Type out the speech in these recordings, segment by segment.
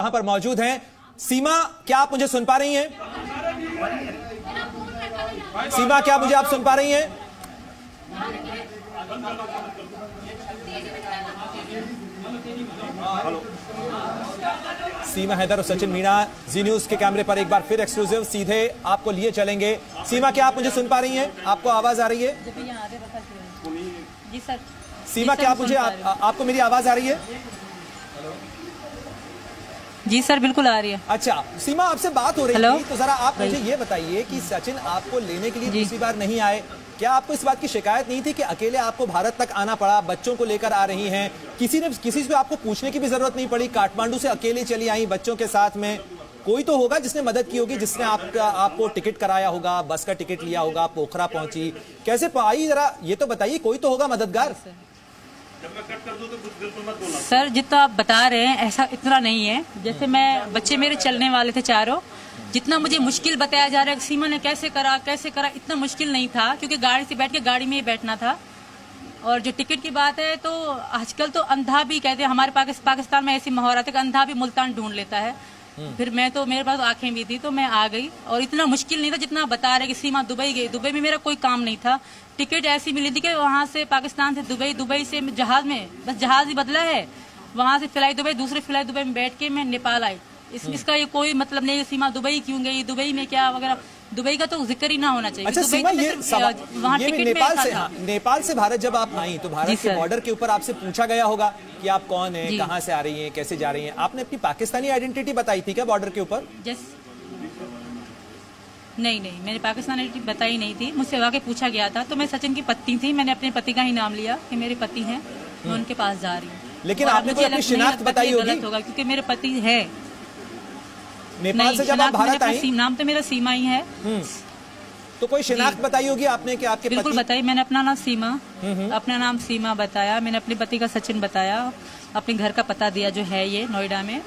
वहां पर मौजूद हैं। सीमा, क्या आप मुझे सुन पा रही हैं? सीमा, क्या मुझे आप सुन पा रही हैं? सीमा हैदर और सचिन मीणा जी न्यूज के कैमरे पर एक बार फिर एक्सक्लूसिव सीधे आपको लिए चलेंगे। सीमा, क्या आप मुझे सुन पा रही हैं? आपको आवाज आ रही है? जी सर। सीमा, क्या आप मुझे आपको मेरी आवाज आ रही है? जी सर, बिल्कुल आ रही है। अच्छा सीमा, आपसे बात हो रही थी, तो जरा आप मुझे ये बताइए कि सचिन आपको लेने के लिए दूसरी बार नहीं आए। क्या आपको इस बात की शिकायत नहीं थी कि अकेले आपको भारत तक आना पड़ा? बच्चों को लेकर आ रही हैं, किसी से आपको पूछने की भी जरूरत नहीं पड़ी? काठमांडू से अकेले चली आई बच्चों के साथ में, कोई तो होगा जिसने मदद की होगी, जिसने आपको टिकट कराया होगा, बस का टिकट लिया होगा, पोखरा पहुंची, कैसे आई? जरा ये तो बताइए, कोई तो होगा मददगार। सर जितना आप बता रहे हैं ऐसा इतना नहीं है। जैसे मैं, बच्चे मेरे चलने वाले थे चारों, जितना मुझे मुश्किल बताया जा रहा है सीमा ने कैसे करा, इतना मुश्किल नहीं था, क्योंकि गाड़ी से बैठ के गाड़ी में ही बैठना था। और जो टिकट की बात है, तो आजकल तो अंधा भी कहते हैं, हमारे पाकिस्तान में ऐसी महारत है कि अंधा भी मुल्तान ढूंढ लेता है। फिर मैं तो, मेरे पास आंखें भी थी, तो मैं आ गई। और इतना मुश्किल नहीं था जितना बता रहे कि सीमा दुबई गई। दुबई में मेरा कोई काम नहीं था, टिकट ऐसी मिली थी कि वहाँ से पाकिस्तान से दुबई, दुबई से जहाज में, बस जहाज ही बदला है, वहाँ से फ्लाई दुबई, दूसरे फ्लाई दुबई में बैठ के मैं नेपाल आई। इसका ये कोई मतलब नहीं सीमा दुबई क्यों गई, दुबई में क्या वगैरह, दुबई का तो जिक्र ही ना होना चाहिए। अच्छा सीमा, वहाँ टिकट नेपाल से भारत जब आप आई तो भारत के बॉर्डर के ऊपर आपसे पूछा गया होगा कि आप कौन है, कहाँ से आ रही हैं, कैसे जा रही हैं? आपने अपनी पाकिस्तानी आइडेंटिटी बताई थी क्या बॉर्डर के ऊपर? नहीं, मैंने पाकिस्तानी आइडेंटिटी बताई नहीं थी। मुझसे वाकई पूछा गया था, तो मैं सचिन की पत्नी थी, मैंने अपने पति का ही नाम लिया कि मेरे पति हैं, मैं उनके पास जा रही हूँ। लेकिन आपने कोई अपनी शिनाख्त बताई होगी? गलत होगा क्योंकि मेरे पति है नेपाल से जब आप भारत आई। नाम तो मेरा सीमा ही है। तो कोई शिनाख्त बताई होगी आपने कि आपके बिल्कुल बताई, मैंने अपना नाम सीमा, अपना नाम सीमा बताया, मैंने अपने पति का सचिन बताया, अपने घर का पता दिया जो है ये नोएडा में।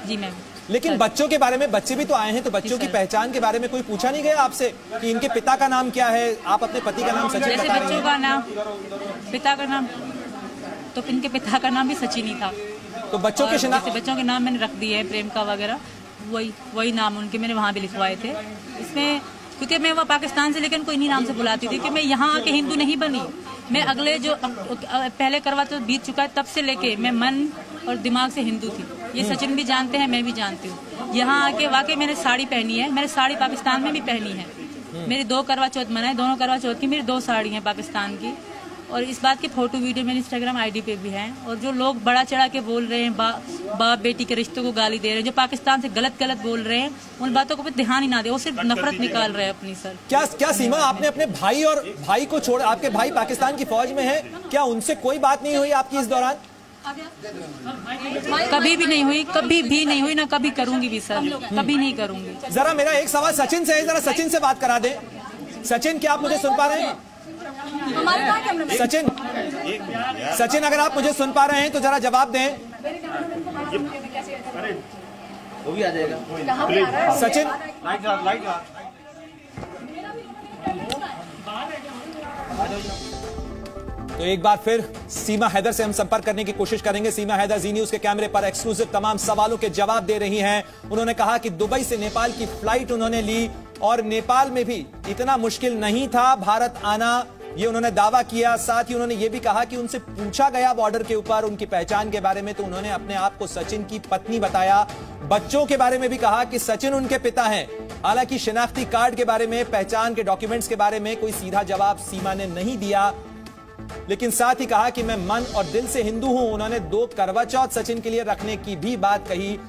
जी मैम। लेकिन बच्चों के बारे में, बच्चे भी तो आए हैं, तो बच्चों की पहचान के बारे में कोई पूछा नहीं गया आपसे कि इनके पिता का नाम क्या है? आप अपने पति का नाम सचिन बता रही हैं। बच्चों का नाम, पिता का नाम, तो इनके पिता का नाम भी सचिन ही था। तो बच्चों के शिनाख्त, बच्चों के नाम मैंने रख दिए हैं, प्रेमिका वगैरह, वही नाम उनके मैंने वहाँ भी लिखवाए थे। इसमें क्योंकि मैं वह पाकिस्तान से लेकिन कोई नहीं नाम से बुलाती थी, कि मैं यहाँ आके हिंदू नहीं बनी। मैं अगले जो पहले करवा तो बीत चुका है, तब से लेके मैं मन और दिमाग से हिंदू थी। ये सचिन भी जानते हैं, मैं भी जानती हूँ। यहाँ आके वाकई मैंने साड़ी पहनी है, मैंने साड़ी पाकिस्तान में भी पहनी है। मेरी 2 करवा चौथ मनाए, दोनों करवा चौथ की मेरी 2 साड़ी हैं पाकिस्तान की। और इस बात की फोटो वीडियो मेरी इंस्टाग्राम आईडी पे भी है। और जो लोग बड़ा चढ़ा के बोल रहे हैं, बाप बेटी के रिश्तों को गाली दे रहे हैं, जो पाकिस्तान से गलत बोल रहे हैं, उन बातों को ध्यान ही ना दे, वो सिर्फ नफरत निकाल रहे हैं अपनी। सर क्या सीमा, आपने अपने भाई को छोड़, आपके भाई पाकिस्तान की फौज में है, क्या उनसे कोई बात नहीं हुई आपकी इस दौरान? कभी भी नहीं हुई, कभी भी नहीं हुई, ना कभी करूंगी भी सर, कभी नहीं करूंगी। जरा मेरा एक सवाल सचिन से है, जरा सचिन से बात करा दे। सचिन, क्या आप मुझे सुन पा रहे हैं? सचिन, अगर आप मुझे सुन पा रहे हैं तो जरा जवाब दें। वो भी आ जाएगा सचिन। तो एक बार फिर सीमा हैदर से हम संपर्क करने की कोशिश करेंगे। सीमा हैदर जी न्यूज के कैमरे पर एक्सक्लूसिव तमाम सवालों के जवाब दे रही हैं। उन्होंने कहा कि दुबई से नेपाल की फ्लाइट उन्होंने ली और नेपाल में भी इतना मुश्किल नहीं था भारत आना, ये उन्होंने दावा किया। साथ ही उन्होंने ये भी कहा कि उनसे पूछा गया बॉर्डर के ऊपर उनकी पहचान के बारे में, तो उन्होंने अपने आप को सचिन की पत्नी बताया। बच्चों के बारे में भी कहा कि सचिन उनके पिता हैं। हालांकि शिनाख्ती कार्ड के बारे में, पहचान के डॉक्यूमेंट्स के बारे में कोई सीधा जवाब सीमा ने नहीं दिया, लेकिन साथ ही कहा कि मैं मन और दिल से हिंदू हूं। उन्होंने 2 करवा चौथ सचिन के लिए रखने की भी बात कही।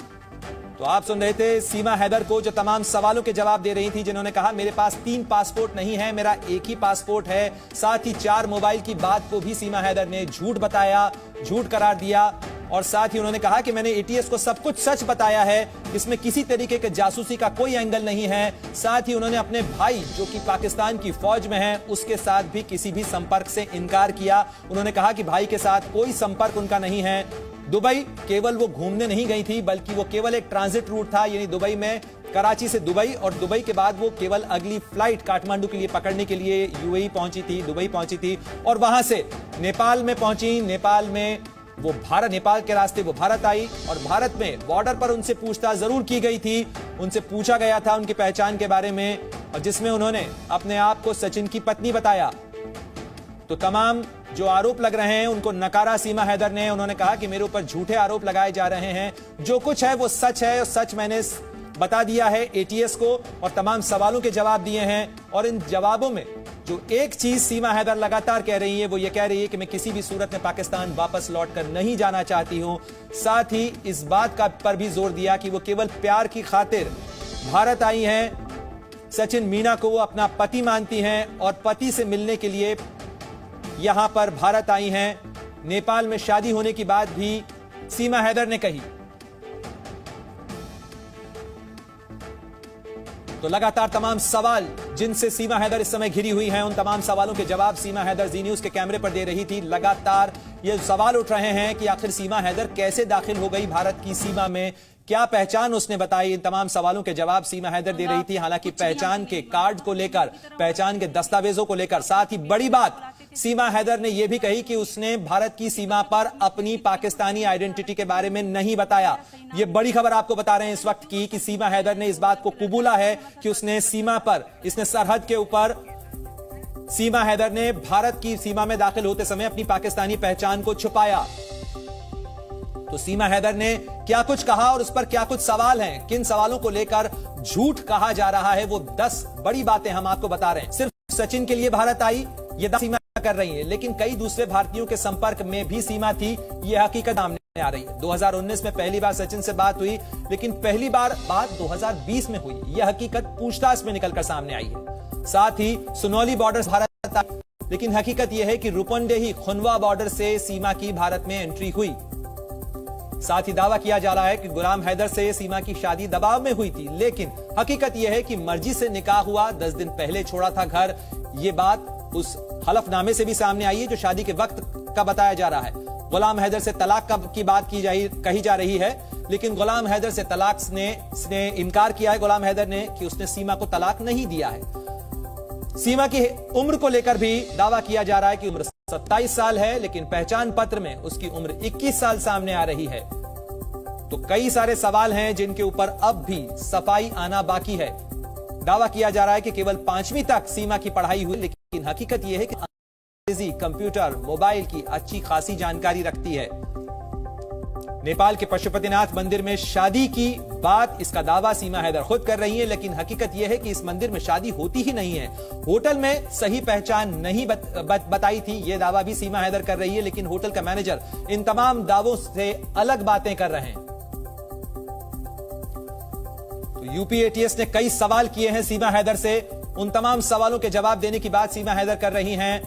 तो आप सुन रहे थे सीमा हैदर को, जो तमाम सवालों के जवाब दे रही थी, जिन्होंने कहा मेरे पास 3 पासपोर्ट नहीं है, मेरा एक ही पासपोर्ट है। साथ ही 4 मोबाइल की बात को भी सीमा हैदर ने झूठ बताया, झूठ करार दिया। और साथ ही उन्होंने कहा कि मैंने एटीएस को सब कुछ सच बताया है, इसमें किसी तरीके के जासूसी का कोई एंगल नहीं है। साथ ही उन्होंने अपने भाई जो कि पाकिस्तान की फौज में है उसके साथ भी किसी भी संपर्क से इनकार किया। उन्होंने कहा कि भाई के साथ कोई संपर्क उनका नहीं है। दुबई केवल वो घूमने नहीं गई थी, बल्कि वो केवल एक ट्रांजिट रूट था, यानी दुबई में कराची से दुबई, और दुबई के बाद वो केवल अगली फ्लाइट काठमांडू के लिए पकड़ने के लिए यूएई पहुंची थी, दुबई पहुंची थी, और वहां से नेपाल में पहुंची। नेपाल में वो भारत, नेपाल के रास्ते वो भारत आई और भारत में बॉर्डर पर उनसे पूछताछ जरूर की गई थी, उनसे पूछा गया था उनकी पहचान के बारे में, और जिसमें उन्होंने अपने आप को सचिन की पत्नी बताया। तो तमाम जो आरोप लग रहे हैं उनको नकारा सीमा हैदर ने। उन्होंने कहा कि मेरे ऊपर झूठे आरोप लगाए जा रहे हैं, जो कुछ है वो सच है और सच मैंने बता दिया है एटीएस को और तमाम सवालों के जवाब दिए हैं। और इन जवाबों में जो एक चीज सीमा हैदर लगातार कह रही है वो ये कह रही है कि मैं किसी भी सूरत में पाकिस्तान वापस लौटकर नहीं जाना चाहती हूं। साथ ही इस बात का पर भी जोर दिया कि वो केवल प्यार की खातिर भारत आई हैं, सचिन मीणा को वो अपना पति मानती हैं और पति से मिलने के लिए यहां पर भारत आई हैं। नेपाल में शादी होने की बात भी सीमा हैदर ने कही। तो लगातार तमाम सवाल जिनसे सीमा हैदर इस समय घिरी हुई हैं, उन तमाम सवालों के जवाब सीमा हैदर जी न्यूज के कैमरे पर दे रही थी। लगातार ये सवाल उठ रहे हैं कि आखिर सीमा हैदर कैसे दाखिल हो गई भारत की सीमा में, क्या पहचान उसने बताई। इन तमाम सवालों के जवाब सीमा हैदर दे रही थी। हालांकि पहचान के कार्ड को लेकर, पहचान के दस्तावेजों को लेकर, साथ ही बड़ी बात सीमा हैदर ने यह भी कही कि उसने भारत की सीमा पर अपनी पाकिस्तानी आइडेंटिटी के बारे में नहीं बताया। यह बड़ी खबर आपको बता रहे हैं इस वक्त की कि सीमा हैदर ने इस बात को कबूला है कि उसने सीमा पर, इसने सरहद के ऊपर, सीमा हैदर ने भारत की सीमा में दाखिल होते समय अपनी पाकिस्तानी पहचान को छुपाया। तो सीमा हैदर ने क्या कुछ कहा और उस पर क्या कुछ सवाल हैं, किन सवालों को लेकर झूठ कहा जा रहा है, वो 10 बड़ी बातें हम आपको बता रहे हैं। सिर्फ सचिन के लिए भारत आई ये दावा सीमा कर रही है, लेकिन कई दूसरे भारतीयों के संपर्क में भी सीमा थी, यह हकीकत सामने आ रही है। 2019 में पहली बार सचिन से बात हुई, लेकिन पहली बार बात 2020 में हुई, यह हकीकत पूछताछ में निकलकर सामने आई है। साथ ही सुनौली बॉर्डर भारत आई, लेकिन हकीकत यह है कि रुपंडेही खुनवा बॉर्डर से सीमा की भारत में एंट्री हुई। साथ ही दावा किया जा रहा है कि गुलाम हैदर से सीमा की शादी दबाव में हुई थी, लेकिन हकीकत यह है कि मर्जी से निकाह हुआ, 10 दिन पहले छोड़ा था घर। यह बात उस हलफनामे से भी सामने आई है जो शादी के वक्त का बताया जा रहा है। गुलाम हैदर से तलाक की बात कही जा रही है, लेकिन गुलाम हैदर से तलाक ने इनकार किया है गुलाम हैदर ने कि उसने सीमा को तलाक नहीं दिया है। सीमा की उम्र को लेकर भी दावा किया जा रहा है कि उम्र 27 साल है, लेकिन पहचान पत्र में उसकी उम्र 21 साल सामने आ रही है। तो कई सारे सवाल हैं जिनके ऊपर अब भी सफाई आना बाकी है। दावा किया जा रहा है कि केवल 5वीं तक सीमा की पढ़ाई हुई, लेकिन हकीकत यह है कि अंग्रेजी, कंप्यूटर, मोबाइल की अच्छी खासी जानकारी रखती है। नेपाल के पशुपतिनाथ मंदिर में शादी की बात, इसका दावा सीमा हैदर खुद कर रही है, लेकिन हकीकत यह है कि इस मंदिर में शादी होती ही नहीं है। होटल में सही पहचान नहीं बताई थी, यह दावा भी सीमा हैदर कर रही है, लेकिन होटल का मैनेजर इन तमाम दावों से अलग बातें कर रहे हैं। तो यूपी एटीएस ने कई सवाल किए हैं सीमा हैदर से, उन तमाम सवालों के जवाब देने की बात सीमा हैदर कर रही हैं।